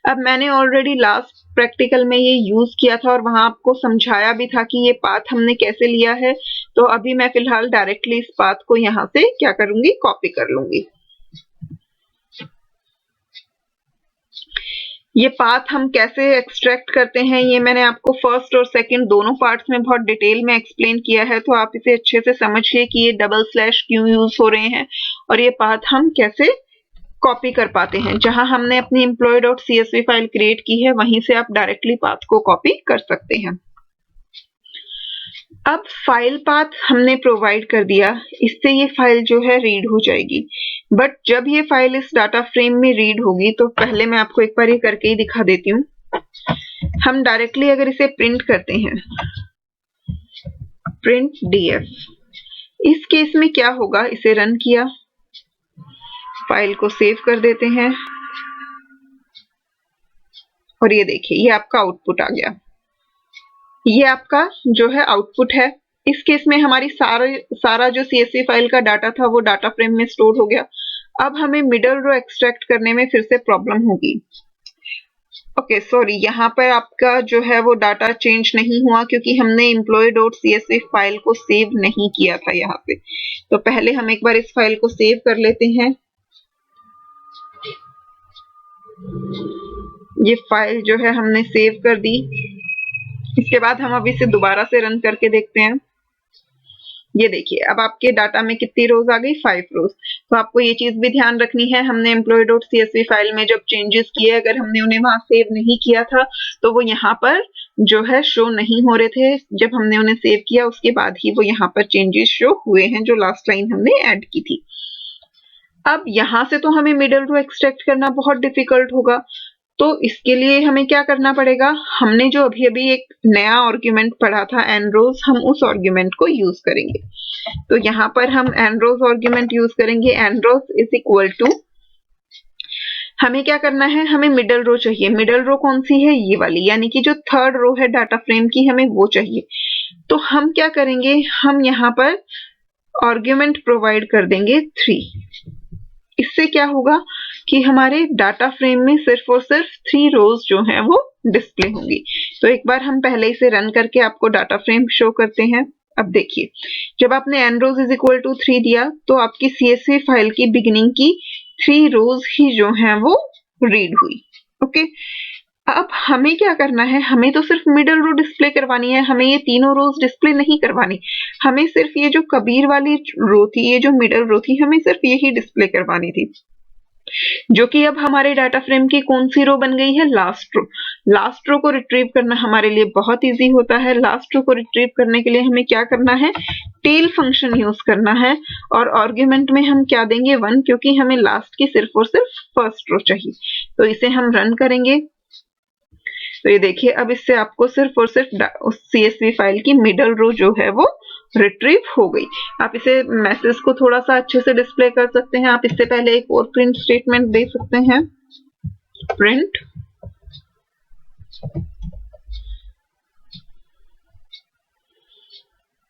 अब मैंने ऑलरेडी लास्ट प्रैक्टिकल में ये यूज किया था और वहां आपको समझाया भी था कि ये पाथ हमने कैसे लिया है। तो अभी मैं फिलहाल डायरेक्टली इस पाथ को यहाँ से क्या करूंगी? कॉपी कर लूंगी। ये पाथ हम कैसे एक्सट्रैक्ट करते हैं ये मैंने आपको फर्स्ट और सेकंड दोनों पार्ट्स में बहुत डिटेल में एक्सप्लेन किया है। तो आप इसे अच्छे से समझिए कि ये डबल स्लैश क्यों यूज हो रहे हैं और ये पाथ हम कैसे कॉपी कर पाते हैं। जहां हमने अपनी employee.csv फाइल क्रिएट की है वहीं से आप डायरेक्टली पाथ को कॉपी कर सकते हैं। अब फाइल पाथ हमने प्रोवाइड कर दिया, इससे ये फाइल जो है रीड हो जाएगी। बट जब ये फाइल इस डाटा फ्रेम में रीड होगी तो पहले मैं आपको एक बार ये करके ही दिखा देती हूँ। हम डायरेक्टली अगर इसे प्रिंट करते हैं, प्रिंट df, इस केस में क्या होगा? इसे रन किया, फाइल को सेव कर देते हैं और ये देखिए ये आपका आउटपुट आ गया। ये आपका जो है आउटपुट है। इस केस में हमारी सारा जो CSV फाइल का डाटा था वो डाटा फ्रेम में स्टोर हो गया। अब हमें मिडल रो एक्सट्रैक्ट करने में फिर से प्रॉब्लम होगी। ओके सॉरी, यहाँ पर आपका जो है वो डाटा चेंज नहीं हुआ क्योंकि हमने employee.csv फाइल को सेव नहीं किया था यहाँ पे। तो पहले हम एक बार इस फाइल को सेव कर लेते हैं। ये फाइल जो है हमने सेव कर दी। इसके बाद हम अब इसे दोबारा से रन करके देखते हैं। ये देखिए अब आपके डाटा में कितनी रोज आ गई? 5 रोज। तो आपको ये चीज भी ध्यान रखनी है, हमने employee.csv फाइल में जब चेंजेस किए अगर हमने उन्हें वहां सेव नहीं किया था तो वो यहाँ पर जो है शो नहीं हो रहे थे। जब हमने उन्हें सेव किया उसके बाद ही वो यहाँ पर चेंजेस शो हुए हैं जो लास्ट लाइन हमने ऐड की थी। अब यहाँ से तो हमें मिडल रो एक्सट्रैक्ट करना बहुत डिफिकल्ट होगा। तो इसके लिए हमें क्या करना पड़ेगा? हमने जो अभी अभी एक नया आर्ग्यूमेंट पढ़ा था nrows, हम उस आर्ग्यूमेंट को यूज करेंगे। तो यहाँ पर हम nrows आर्ग्यूमेंट यूज करेंगे। nrows इज इक्वल टू, हमें क्या करना है? हमें मिडल रो चाहिए। मिडल रो कौन सी है? ये वाली, यानी कि जो थर्ड रो है डाटा फ्रेम की हमें वो चाहिए। तो हम क्या करेंगे? हम यहाँ पर आर्ग्यूमेंट प्रोवाइड कर देंगे 3। इससे क्या होगा कि हमारे डाटा फ्रेम में सिर्फ और सिर्फ 3 रोज जो हैं वो डिस्प्ले होंगी। तो एक बार हम पहले इसे रन करके आपको डाटा फ्रेम शो करते हैं। अब देखिए जब आपने nrows इज इक्वल टू 3 दिया तो आपकी CSV फाइल की बिगिनिंग की 3 रोज ही जो हैं वो रीड हुई। ओके, अब हमें क्या करना है, हमें तो सिर्फ मिडल रो डिस्प्ले करवानी है, हमें ये तीनों रोज डिस्प्ले नहीं करवानी। हमें सिर्फ ये जो कबीर वाली रो थी, ये जो मिडल रो थी, हमें सिर्फ यही डिस्प्ले करवानी थी, जो कि अब हमारे डाटा फ्रेम की कौन सी रो बन गई है, लास्ट रो। लास्ट रो को रिट्रीव करना हमारे लिए बहुत इजी होता है। लास्ट रो को रिट्रीव करने के लिए हमें क्या करना है, टेल फंक्शन यूज करना है, और आर्ग्यूमेंट में हम क्या देंगे, 1, क्योंकि हमें लास्ट की सिर्फ और सिर्फ फर्स्ट रो चाहिए। तो इसे हम रन करेंगे। तो ये देखिए, अब इससे आपको सिर्फ और सिर्फ उस CSV फाइल की मिडल रो जो है वो रिट्रीव हो गई। आप इसे मैसेज को थोड़ा सा अच्छे से डिस्प्ले कर सकते हैं। आप इससे पहले एक और प्रिंट स्टेटमेंट दे सकते हैं, प्रिंट,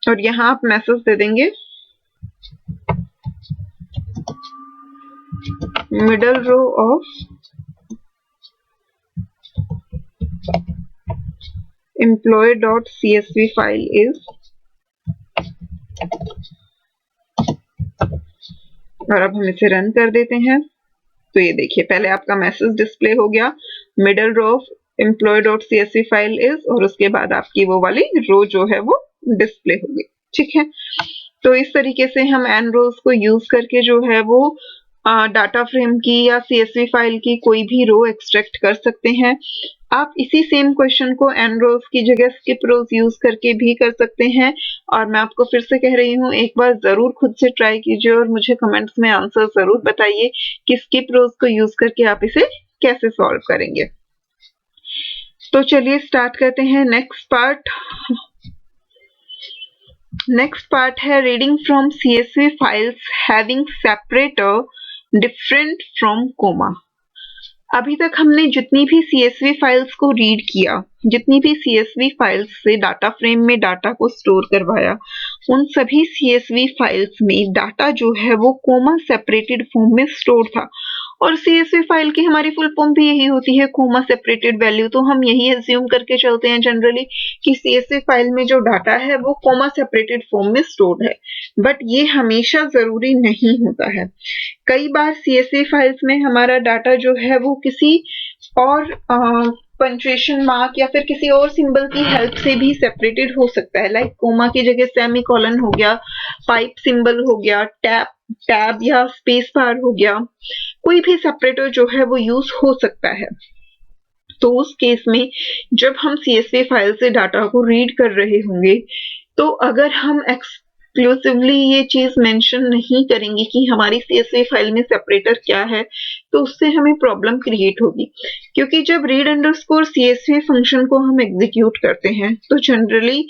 और यहाँ आप मैसेज दे देंगे middle row of employee.csv file is, और अब हम इसे रन कर देते हैं। तो ये देखिए, पहले आपका मैसेज डिस्प्ले हो गया, middle row of employee.csv file is, और उसके बाद आपकी वो वाली रो जो है वो डिस्प्ले हो गई। ठीक है, तो इस तरीके से हम एन रोज को यूज करके जो है वो डाटा फ्रेम की या CSV फाइल की कोई भी रो एक्सट्रैक्ट कर सकते हैं। आप इसी सेम क्वेश्चन को एन रोज की जगह स्किप रोज यूज करके भी कर सकते हैं, और मैं आपको फिर से कह रही हूँ, एक बार जरूर खुद से ट्राई कीजिए और मुझे कमेंट्स में आंसर जरूर बताइए कि स्किप रोज को यूज करके आप इसे कैसे सॉल्व करेंगे। तो चलिए स्टार्ट करते हैं नेक्स्ट पार्ट। नेक्स्ट पार्ट है reading from CSV files having separator different from comma. अभी तक हमने जितनी भी CSV फाइल्स को रीड किया, जितनी भी CSV फाइल्स से डाटा फ्रेम में डाटा को स्टोर करवाया, उन सभी CSV फाइल्स में डाटा जो है वो कोमा सेपरेटेड फॉर्म में स्टोर था। और CSV फाइल की हमारी फुल फॉर्म भी यही होती है, कोमा सेपरेटेड वैल्यू। तो हम यही एज्यूम करके चलते हैं जनरली कि CSV फाइल में जो डाटा है वो कोमा सेपरेटेड फॉर्म में स्टोर्ड है, बट ये हमेशा जरूरी नहीं होता है। कई बार CSV फाइल्स में हमारा डाटा जो है वो किसी और पंक्चुएशन मार्क या फिर किसी और सिंबल की हेल्प से भी सेपरेटेड हो सकता है। लाइक कोमा की जगह सेमीकोलन हो गया, पाइप सिंबल हो गया, टैब या स्पेस बार हो गया, कोई भी सेपरेटर जो है वो यूज हो सकता है। तो उस केस में जब हम CSV फाइल से डाटा को रीड कर रहे होंगे, तो अगर हम एक्सक्लूसिवली ये चीज मेंशन नहीं करेंगे कि हमारी CSV फाइल में सेपरेटर क्या है, तो उससे हमें प्रॉब्लम क्रिएट होगी। क्योंकि जब read_csv फंक्शन को हम एग्जीक्यूट करते हैं, तो जनरली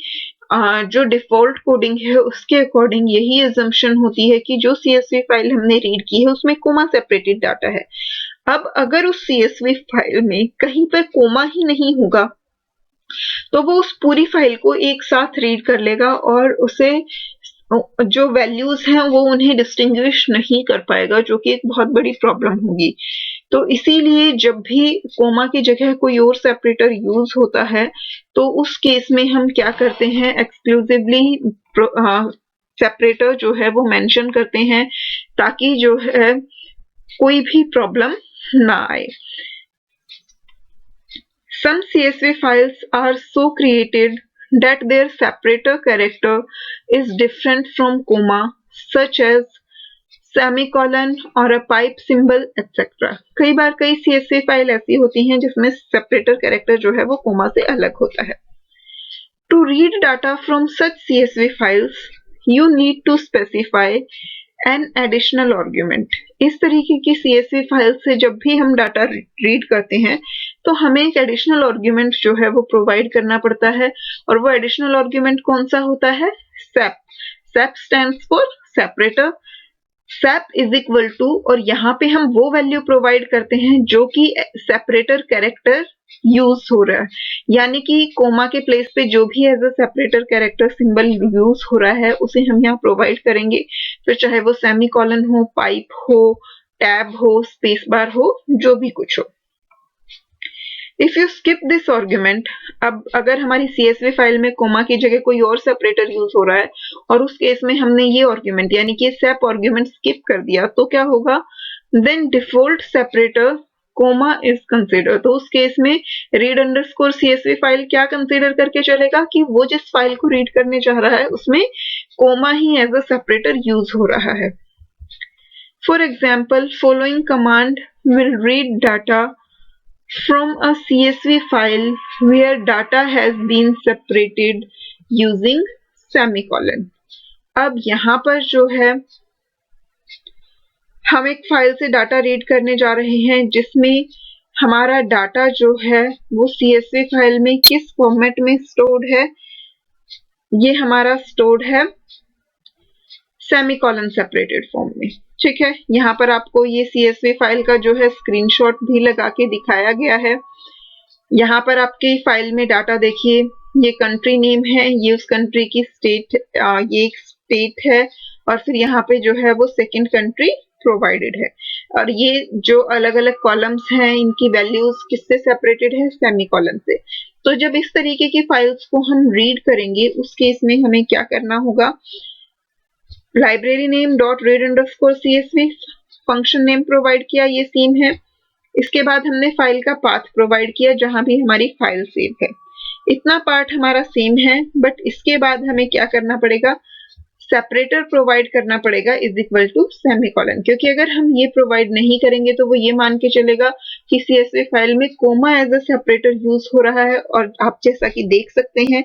जो डिफॉल्ट कोडिंग है उसके अकॉर्डिंग यही अजम्पशन होती है कि जो CSV फाइल हमने रीड की है उसमें कोमा सेपरेटेड डाटा है। अब अगर उस CSV फाइल में कहीं पर कोमा ही नहीं होगा, तो वो उस पूरी फाइल को एक साथ रीड कर लेगा और उसे जो वैल्यूज हैं वो उन्हें डिस्टिंग्विश नहीं कर पाएगा, जो कि एक बहुत बड़ी प्रॉब्लम होगी। तो इसीलिए जब भी कोमा की जगह कोई और सेपरेटर यूज होता है, तो उस केस में हम क्या करते हैं, एक्सक्लूसिवली सेपरेटर जो है वो मेंशन करते हैं, ताकि जो है कोई भी प्रॉब्लम ना आए। Some CSV files are so created that their separator character is different from comma, such as semicolon or a pipe symbol, etc. कई बार कई CSV फाइल ऐसी होती हैं जिसमें सेपरेटर कैरेक्टर जो है वो कोमा से अलग होता है। To read data from such CSV files, you need to specify an additional argument. इस तरीके की CSV फाइल से जब भी हम डाटा रीड करते हैं, तो हमें एक एडिशनल आर्ग्यूमेंट जो है वो प्रोवाइड करना पड़ता है, और वो एडिशनल आर्ग्यूमेंट कौन सा होता है, SEP. SEP stands for separator. SEP is equal to, और यहाँ पे हम वो वैल्यू प्रोवाइड करते हैं जो कि सेपरेटर कैरेक्टर यूज हो रहा है, यानी कि कोमा के प्लेस पे जो भी as a separator character symbol use हो रहा है उसे हम यहाँ प्रोवाइड करेंगे। फिर चाहे वो सेमीकोलन हो, पाइप हो, टैब हो, स्पेस बार हो, जो भी कुछ हो। If you skip this argument, अब अगर हमारी CSV फाइल में कोमा की जगह कोई और सेपरेटर यूज हो रहा है और उस केस में हमने ये आर्ग्यूमेंट यानी कि SEP आर्ग्यूमेंट स्किप कर दिया, तो क्या होगा, then default separator comma is consider, तो उस केस में रीड अंडरस्कोर CSV फाइल क्या कंसिडर करके चलेगा कि वो जिस फाइल को रीड करने जा रहा है उसमें कोमा ही एज अ सेपरेटर यूज हो रहा है। For example, following command will read data from a CSV file where data has been separated using semicolon। अब यहाँ पर जो है हम एक फाइल से डाटा रीड करने जा रहे हैं जिसमें हमारा डाटा जो है वो CSV फाइल में किस फॉर्मेट में स्टोर्ड है, ये हमारा स्टोर्ड है सेमीकोलन सेपरेटेड फॉर्म में। ठीक है, यहाँ पर आपको ये CSV फाइल का जो है स्क्रीनशॉट भी लगा के दिखाया गया है। यहाँ पर आपकी फाइल में डाटा देखिए, ये कंट्री नेम है, ये उस कंट्री की स्टेट, ये एक स्टेट है, और फिर यहाँ पे जो है वो सेकंड कंट्री प्रोवाइडेड है, और ये जो अलग अलग कॉलम्स हैं इनकी वैल्यूज किससे सेपरेटेड है, सेमीकोलन से। तो जब इस तरीके की फाइल्स को हम रीड करेंगे उस केस में हमें क्या करना होगा, library name dot read underscore CSV function name provide किया, ये सीम है। इसके बाद हमने फाइल का पाथ प्रोवाइड किया जहां भी हमारी फाइल सेव है। इतना पार्ट हमारा सेम है, बट इसके बाद हमें क्या करना पड़ेगा, सेपरेटर प्रोवाइड करना पड़ेगा इज इक्वल टू सेमीकोलन, क्योंकि अगर हम ये प्रोवाइड नहीं करेंगे तो वो ये मान के चलेगा कि CSV फाइल में comma as a separator use हो रहा है, और आप जैसा कि देख सकते हैं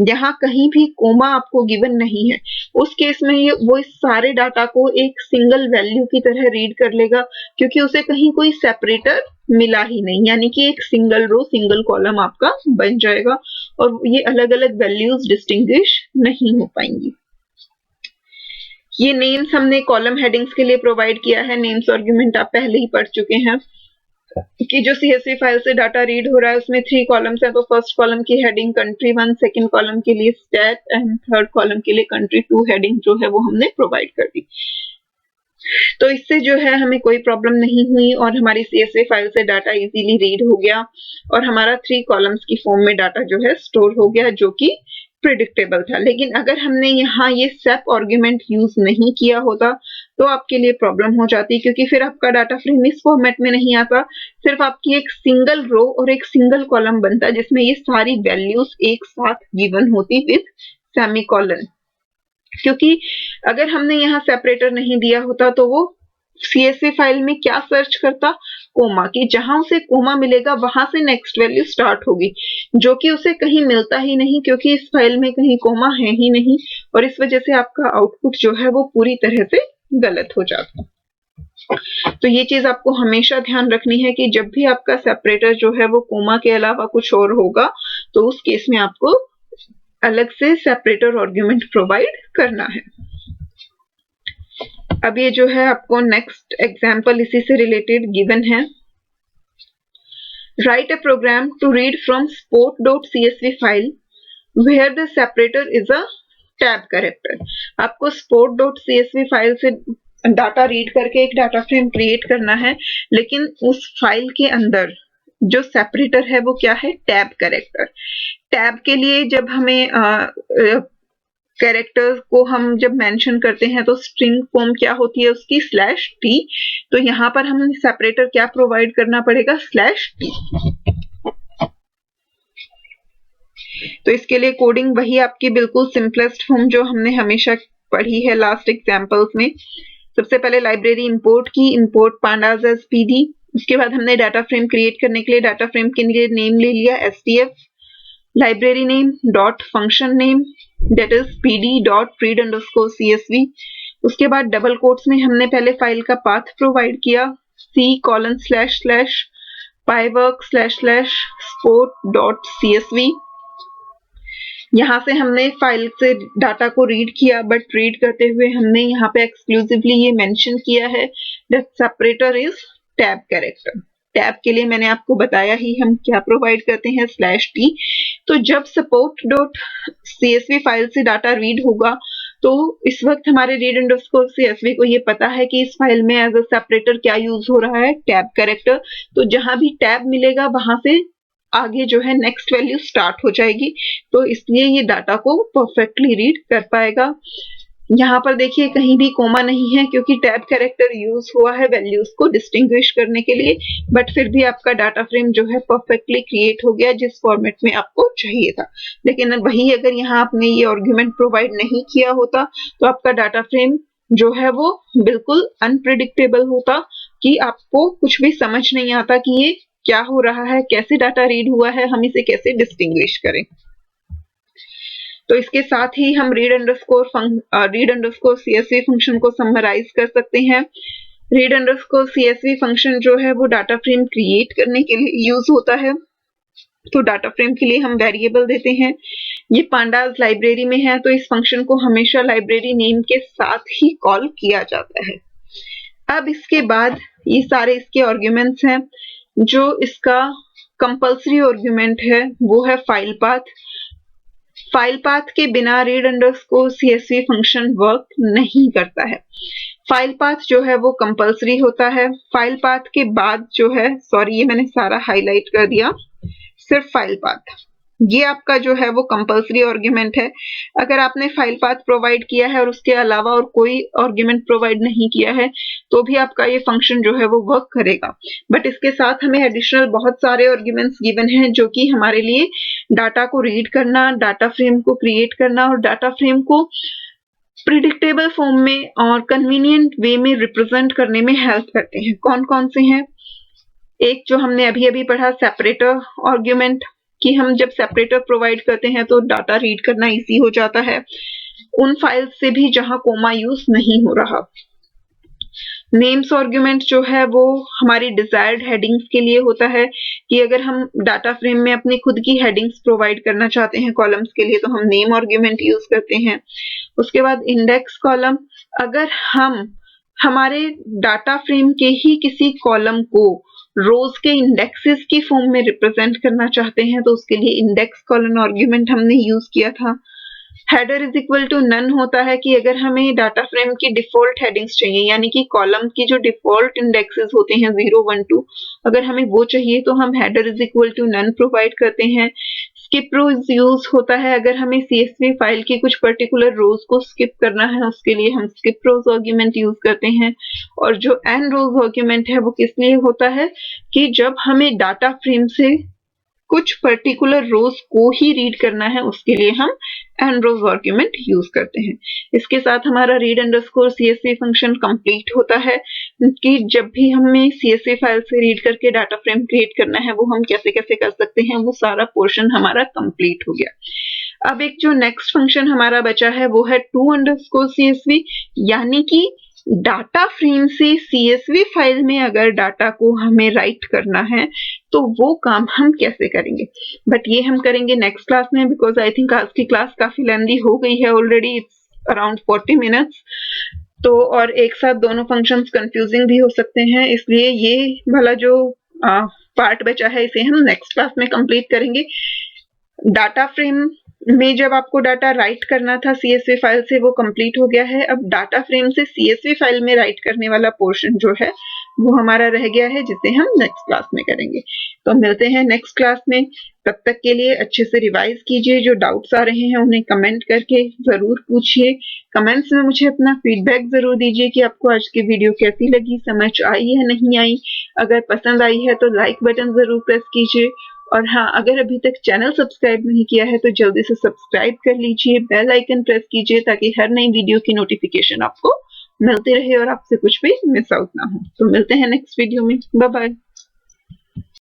यहाँ कहीं भी कोमा आपको गिवन नहीं है। उस केस में ये वो इस सारे डाटा को एक सिंगल वैल्यू की तरह रीड कर लेगा, क्योंकि उसे कहीं कोई सेपरेटर मिला ही नहीं, यानी कि एक सिंगल रो सिंगल कॉलम आपका बन जाएगा और ये अलग अलग वैल्यूज डिस्टिंग्विश नहीं हो पाएंगी। ये नेम्स हमने कॉलम हेडिंग्स के लिए प्रोवाइड किया है। नेम्स आर्गुमेंट आप पहले ही पढ़ चुके हैं कि जो CSV फाइल से डाटा रीड हो रहा है उसमें 3 कॉलम्स हैं, तो फर्स्ट कॉलम की हेडिंग कंट्री 1, सेकंड कॉलम के लिए स्टेट एंड थर्ड कॉलम के लिए कंट्री 2 हेडिंग जो है वो हमने प्रोवाइड कर दी। तो इससे जो है हमें कोई प्रॉब्लम नहीं हुई और हमारी CSV फाइल से डाटा इजीली रीड हो गया और हमारा 3 कॉलम्स की फॉर्म में डाटा जो है स्टोर हो गया, जो कि प्रिडिक्टेबल था। लेकिन अगर हमने यहाँ ये सेप आर्गुमेंट यूज नहीं किया होता तो आपके लिए प्रॉब्लम हो जाती, क्योंकि फिर आपका डाटा फ्रेम इस फॉर्मेट में नहीं आता, सिर्फ आपकी एक सिंगल रो और एक सिंगल कॉलम बनता जिसमें ये सारी वैल्यूज एक साथ गिवन होती विद सेमीकोलन। क्योंकि अगर हमने यहाँ सेपरेटर नहीं दिया होता तो वो CSV फाइल में क्या सर्च करता, कोमा की, जहां उसे कोमा मिलेगा वहां से नेक्स्ट वैल्यू स्टार्ट होगी, जो कि उसे कहीं मिलता ही नहीं क्योंकि इस फाइल में कहीं कोमा है ही नहीं, और इस वजह से आपका आउटपुट जो है वो पूरी तरह से गलत हो जाता। तो ये चीज आपको हमेशा ध्यान रखनी है कि जब भी आपका सेपरेटर जो है वो कोमा के अलावा कुछ और होगा तो उस केस में आपको अलग से सेपरेटर आर्गुमेंट प्रोवाइड करना है। अब ये जो है आपको नेक्स्ट एग्जाम्पल इसी से रिलेटेड गिवन है। Write a program to read from sport.csv file where the separator is a tab character. आपको sport.csv फाइल से डाटा रीड करके एक डाटा फ्रेम क्रिएट करना है, लेकिन उस फाइल के अंदर जो सेपरेटर है वो क्या है, टैब कैरेक्टर। टैब के लिए जब हमें कैरेक्टर्स को हम जब मेंशन करते हैं तो स्ट्रिंग फॉर्म क्या होती है उसकी, /t। तो यहाँ पर हमें सेपरेटर क्या प्रोवाइड करना पड़ेगा, /t। तो इसके लिए कोडिंग वही आपकी बिल्कुल सिंपलेस्ट फॉर्म जो हमने हमेशा पढ़ी है लास्ट एग्जांपल्स में। सबसे पहले लाइब्रेरी इंपोर्ट की, इंपोर्ट pandas as pd। उसके बाद हमने डाटा फ्रेम क्रिएट करने के लिए डाटा फ्रेम के लिए नेम ले लिया stf, library name dot function name that is pd dot read underscore csv। उसके बाद डबल कोट्स में हमने पहले फाइल का पाथ प्रोवाइड किया, c://pywork//sport.csv। यहाँ से हमने फाइल से डाटा को रीड किया, बट रीड करते हुए हमने यहाँ पे एक्सक्लूसिवली ये मेंशन किया है that separator is tab character. Tab के लिए मैंने आपको बताया ही हम क्या प्रोवाइड करते हैं, /t। तो जब support.csv फाइल से डाटा रीड होगा तो इस वक्त हमारे रीड अंडरस्कोर CSV को ये पता है कि इस फाइल में एज अ सेपरेटर क्या यूज हो रहा है, टैब कैरेक्टर। तो जहां भी टैब मिलेगा वहां से आगे जो है नेक्स्ट वैल्यू स्टार्ट हो जाएगी, तो इसलिए ये डाटा को परफेक्टली रीड कर पाएगा। यहाँ पर देखिए कहीं भी कोमा नहीं है क्योंकि टैब कैरेक्टर यूज हुआ है वैल्यूज को डिस्टिंग्विश करने के लिए, बट फिर भी आपका डाटा फ्रेम जो है परफेक्टली क्रिएट हो गया जिस फॉर्मेट में आपको चाहिए था। लेकिन वही अगर यहाँ आपने ये आर्ग्यूमेंट प्रोवाइड नहीं किया होता तो आपका डाटा फ्रेम जो है वो बिल्कुल अनप्रिडिक्टेबल होता कि आपको कुछ भी समझ नहीं आता कि ये क्या हो रहा है, कैसे डाटा रीड हुआ है, हम इसे कैसे डिस्टिंग्विश करें। तो इसके साथ ही हम रीड अंडरस्कोर सीएसवी फंक्शन को समराइज कर सकते हैं। रीड अंडरस्कोर सीएसवी फंक्शन जो है वो डाटा फ्रेम क्रिएट करने के लिए यूज होता है। तो डाटा फ्रेम के लिए हम वेरिएबल देते हैं। ये पांडास लाइब्रेरी में है तो इस फंक्शन को हमेशा लाइब्रेरी नेम के साथ ही कॉल किया जाता है। अब इसके बाद ये सारे इसके आर्ग्यूमेंट्स हैं। जो इसका कंपल्सरी आर्ग्यूमेंट है वो है फाइल पाथ। फाइल पाथ के बिना read underscore CSV function work नहीं करता है। फाइल पाथ जो है वो कंपल्सरी होता है। फाइल पाथ के बाद जो है, सॉरी ये मैंने सारा हाईलाइट कर दिया, सिर्फ फाइल पाथ ये आपका जो है वो कंपल्सरी आर्ग्यूमेंट है। अगर आपने फाइल पाथ प्रोवाइड किया है और उसके अलावा और कोई आर्ग्यूमेंट प्रोवाइड नहीं किया है तो भी आपका ये फंक्शन जो है वो वर्क करेगा। बट इसके साथ हमें एडिशनल बहुत सारे आर्ग्यूमेंट्स गिवन हैं जो कि हमारे लिए डाटा को रीड करना, डाटा फ्रेम को क्रिएट करना और डाटा फ्रेम को प्रिडिक्टेबल फॉर्म में और कन्वीनियंट वे में रिप्रेजेंट करने में हेल्प करते हैं। कौन कौन से हैं? एक जो हमने अभी अभी पढ़ा सेपरेटर आर्ग्यूमेंट, कि हम जब सेपरेटर प्रोवाइड करते हैं तो डाटा रीड करना इजी हो जाता है उन फाइल्स से भी जहां कोमा यूज नहीं हो रहा। नेम्स आर्ग्यूमेंट जो है वो हमारी डिजायर्ड हेडिंग्स के लिए होता है कि अगर हम डाटा फ्रेम में अपनी खुद की हेडिंग्स प्रोवाइड करना चाहते हैं कॉलम्स के लिए तो हम नेम आर्ग्यूमेंट यूज करते हैं। उसके बाद इंडेक्स कॉलम, अगर हम हमारे डाटा फ्रेम के ही किसी कॉलम को रोज के इंडेक्सेस की फॉर्म में रिप्रेजेंट करना चाहते हैं तो उसके लिए इंडेक्स कॉलन आर्ग्यूमेंट हमने यूज किया था। Header is equal to none होता है कि अगर हमें डाटा फ्रेम की डिफॉल्ट हेडिंग्स चाहिए यानी कि कॉलम की जो डिफॉल्ट इंडेक्सेस होते हैं 0, 1, 2, अगर हमें वो चाहिए तो हम header is equal to none provide करते हैं। स्किप रोज यूज होता है अगर हमें सीएसवी फाइल की कुछ पर्टिकुलर रोज को स्किप करना है उसके लिए हम स्किप रोज आर्ग्यूमेंट यूज करते हैं। और जो एन रोज आर्ग्यूमेंट है वो किस लिए होता है कि जब हमें डाटा फ्रेम से कुछ पर्टिकुलर रोज को ही रीड करना है उसके लिए हम एन रोज आर्ग्यूमेंट यूज करते हैं। इसके साथ हमारा read underscore CSV function complete होता है कि जब भी हमें सीएसवी फाइल से रीड करके डाटा फ्रेम क्रिएट करना है वो हम कैसे कैसे कर सकते हैं, वो सारा पोर्शन हमारा कंप्लीट हो गया। अब एक जो नेक्स्ट फंक्शन हमारा बचा है वो है टू अंडरस्कोर सीएसवी, यानी कि डाटा फ्रेम से सीएसवी फाइल में अगर डाटा को हमें राइट करना है तो वो काम हम कैसे करेंगे, बट ये हम करेंगे नेक्स्ट क्लास में बिकॉज आई थिंक आज की क्लास काफी लेंदी हो गई है ऑलरेडी, इट्स अराउंड 40 मिनट्स। तो और एक साथ दोनों फंक्शंस कंफ्यूजिंग भी हो सकते हैं, इसलिए ये वाला जो पार्ट बचा है इसे हम नेक्स्ट क्लास में कंप्लीट करेंगे। डाटा फ्रेम में जब आपको डाटा राइट करना था सीएसवी फाइल से वो कंप्लीट हो गया है। अब डाटा फ्रेम से सीएसवी फाइल में राइट करने वाला पोर्शन जो है वो हमारा रह गया है जिसे हम नेक्स्ट क्लास में करेंगे। तो मिलते हैं नेक्स्ट क्लास में, तब तक के लिए अच्छे से रिवाइज कीजिए, जो डाउट्स आ रहे हैं उन्हें कमेंट करके जरूर पूछिए। कमेंट्स में मुझे अपना फीडबैक जरूर दीजिए कि आपको आज की वीडियो कैसी लगी, समझ आई है नहीं आई। अगर पसंद आई है तो लाइक बटन जरूर प्रेस कीजिए और हाँ, अगर अभी तक चैनल सब्सक्राइब नहीं किया है तो जल्दी से सब्सक्राइब कर लीजिए, बेल आइकन प्रेस कीजिए ताकि हर नई वीडियो की नोटिफिकेशन आपको मिलती रहे और आपसे कुछ भी मिस आउट ना हो। तो मिलते हैं नेक्स्ट वीडियो में, बाय बाय।